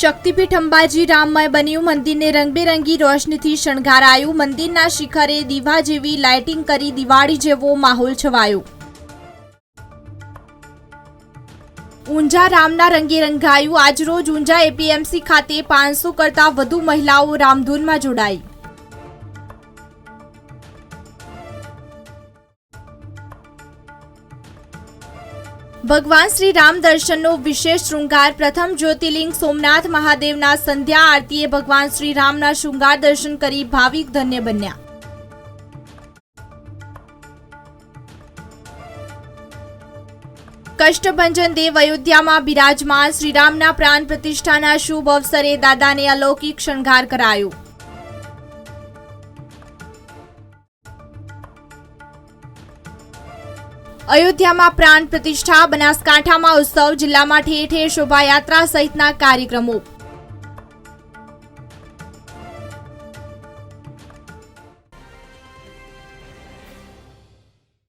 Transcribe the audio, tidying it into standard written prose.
શક્તિપીઠ અંબાજી રામમય બન્યું। મંદિરને રંગબેરંગી રોશનીથી શણગારાયું। મંદિરના શિખરે દીવા જેવી લાઇટિંગ કરી દિવાળી જેવો માહોલ છવાયો। ઊંઝા રામના રંગે રંગાયું। આજરોજ ઊંઝા એપીએમસી ખાતે 500 કરતાં વધુ મહિલાઓ રામધૂનમાં જોડાઈ। ભગવાન શ્રી રામ દર્શનનો વિશેષ શૃંગાર। પ્રથમ જ્યોતિર્લિંગ સોમનાથ મહાદેવના સંધ્યા આરતીએ ભગવાન શ્રી રામના શૃંગાર દર્શન કરી ભાવિક ધન્ય બન્યા। કષ્ટભંજન દેવ અયોધ્યામાં બિરાજમાન। શ્રીરામના પ્રાણ પ્રતિષ્ઠાના શુભ અવસરે દાદાને અલૌકિક શણગાર કરાયો। અયોધ્યામાં પ્રાણ પ્રતિષ્ઠા। બનાસકાંઠામાં ઉત્સવ। જિલ્લામાં ઠેર ઠેર શોભાયાત્રા સહિતના કાર્યક્રમો।